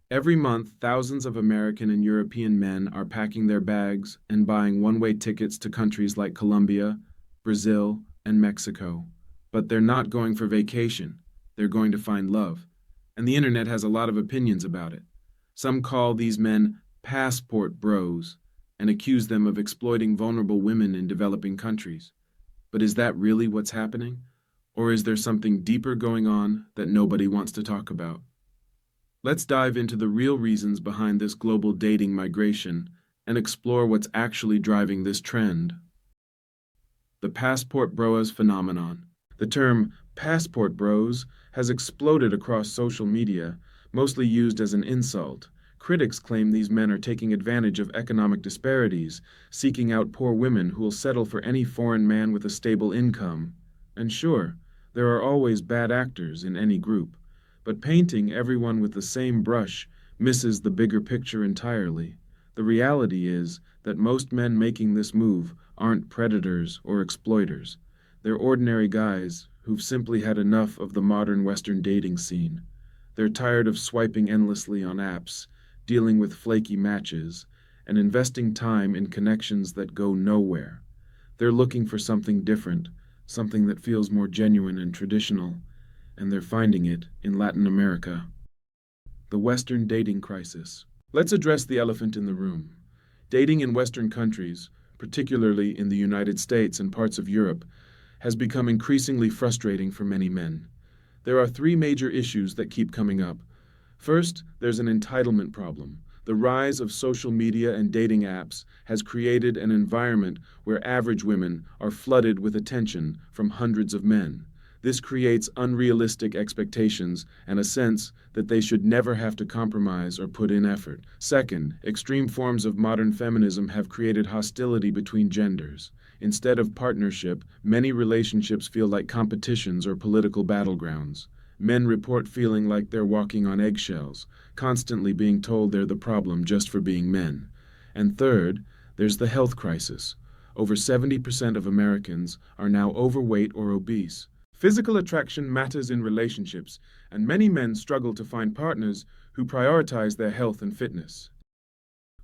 Every month, thousands of American and European men are packing their bags and buying one-way tickets to countries like Colombia, Brazil, and Mexico. But they're not going for vacation. They're going to find love. And the internet has a lot of opinions about it. Some call these men passport bros and accuse them of exploiting vulnerable women in developing countries. But is that really what's happening? Or is there something deeper going on that nobody wants to talk about? Let's dive into the real reasons behind this global dating migration and explore what's actually driving this trend. The passport bros phenomenon. The term passport bros has exploded across social media, mostly used as an insult. Critics claim these men are taking advantage of economic disparities, seeking out poor women who will settle for any foreign man with a stable income. And sure, there are always bad actors in any group, but painting everyone with the same brush misses the bigger picture entirely. The reality is that most men making this move aren't predators or exploiters. They're ordinary guys who've simply had enough of the modern Western dating scene. They're tired of swiping endlessly on apps, dealing with flaky matches, and investing time in connections that go nowhere. They're looking for something different, something that feels more genuine and traditional, and they're finding it in Latin America. The Western dating crisis. Let's address the elephant in the room. Dating in Western countries, particularly in the United States and parts of Europe, has become increasingly frustrating for many men. There are three major issues that keep coming up. First, there's an entitlement problem. The rise of social media and dating apps has created an environment where average women are flooded with attention from hundreds of men. This creates unrealistic expectations and a sense that they should never have to compromise or put in effort. Second, extreme forms of modern feminism have created hostility between genders. Instead of partnership, many relationships feel like competitions or political battlegrounds. Men report feeling like they're walking on eggshells, constantly being told they're the problem just for being men. And third, there's the health crisis. Over 70% of Americans are now overweight or obese. Physical attraction matters in relationships, and many men struggle to find partners who prioritize their health and fitness.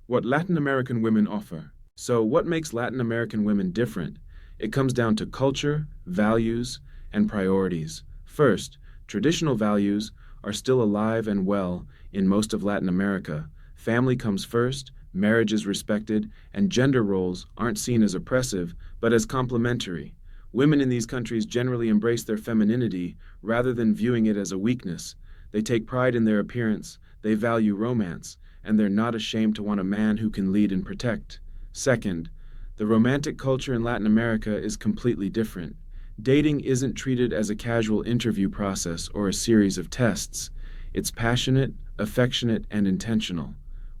What Latin American women offer. So, what makes Latin American women different? It comes down to culture, values, and priorities. First, traditional values are still alive and well in most of Latin America. Family comes first, marriage is respected, and gender roles aren't seen as oppressive, but as complementary. Women in these countries generally embrace their femininity rather than viewing it as a weakness. They take pride in their appearance, they value romance, and they're not ashamed to want a man who can lead and protect. Second, the romantic culture in Latin America is completely different. Dating isn't treated as a casual interview process or a series of tests. It's passionate, affectionate, and intentional.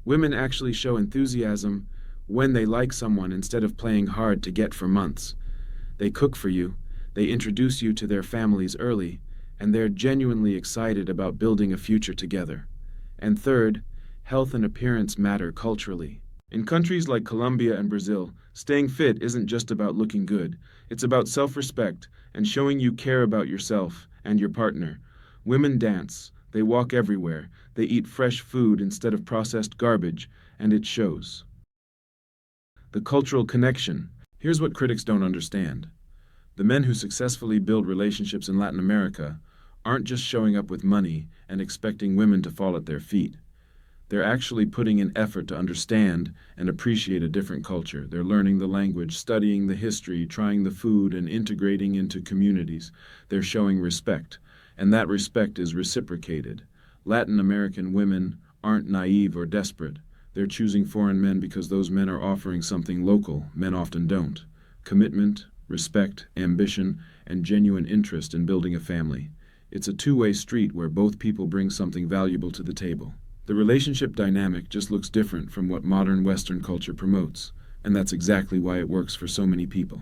Women actually show enthusiasm when they like someone instead of playing hard to get for months. They cook for you, they introduce you to their families early, and they're genuinely excited about building a future together. And third, health and appearance matter culturally. In countries like Colombia and Brazil, staying fit isn't just about looking good. It's about self-respect and showing you care about yourself and your partner. Women dance, they walk everywhere, they eat fresh food instead of processed garbage, and it shows. The cultural connection. Here's what critics don't understand. The men who successfully build relationships in Latin America aren't just showing up with money and expecting women to fall at their feet. They're actually putting in effort to understand and appreciate a different culture. They're learning the language, studying the history, trying the food, and integrating into communities. They're showing respect, and that respect is reciprocated. Latin American women aren't naive or desperate. They're choosing foreign men because those men are offering something local men often don't: commitment, respect, ambition, and genuine interest in building a family. It's a two-way street where both people bring something valuable to the table. The relationship dynamic just looks different from what modern Western culture promotes, and that's exactly why it works for so many people.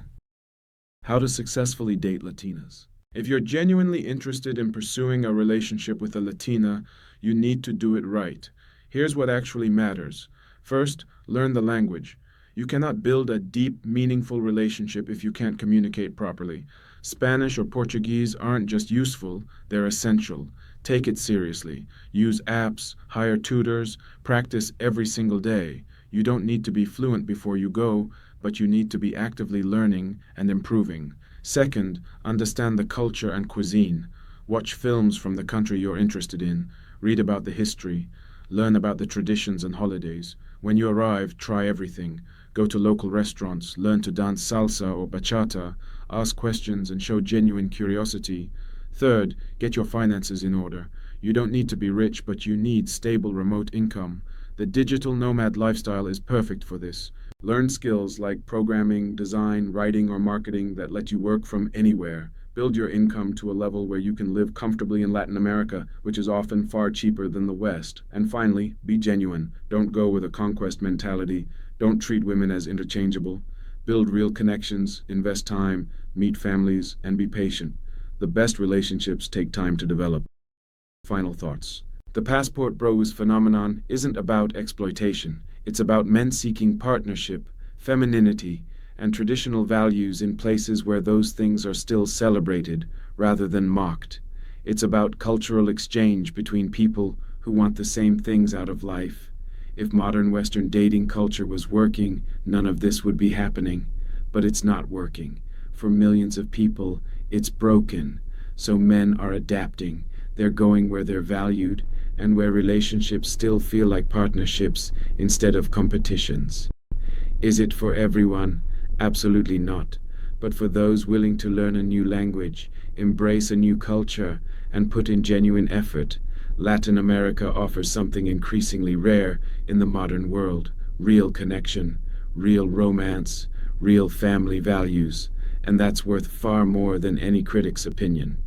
How to successfully date Latinas. If you're genuinely interested in pursuing a relationship with a Latina, you need to do it right. Here's what actually matters. First, learn the language. You cannot build a deep, meaningful relationship if you can't communicate properly. Spanish or Portuguese aren't just useful, they're essential. Take it seriously. Use apps, hire tutors, practice every single day. You don't need to be fluent before you go, but you need to be actively learning and improving. Second, understand the culture and cuisine. Watch films from the country you're interested in. Read about the history. Learn about the traditions and holidays. When you arrive, try everything. Go to local restaurants, learn to dance salsa or bachata, ask questions and show genuine curiosity. Third, get your finances in order. You don't need to be rich, but you need stable remote income. The digital nomad lifestyle is perfect for this. Learn skills like programming, design, writing, or marketing that let you work from anywhere. Build your income to a level where you can live comfortably in Latin America, which is often far cheaper than the West. And finally, be genuine. Don't go with a conquest mentality. Don't treat women as interchangeable. Build real connections, invest time, meet families, and be patient. The best relationships take time to develop. Final thoughts. The passport bros phenomenon isn't about exploitation. It's about men seeking partnership, femininity, and traditional values in places where those things are still celebrated rather than mocked. It's about cultural exchange between people who want the same things out of life. If modern Western dating culture was working, none of this would be happening. But it's not working. For millions of people, it's broken. So men are adapting. They're going where they're valued and where relationships still feel like partnerships instead of competitions. Is it for everyone? Absolutely not. But for those willing to learn a new language, embrace a new culture, and put in genuine effort, Latin America offers something increasingly rare in the modern world: real connection, real romance, real family values, and that's worth far more than any critic's opinion.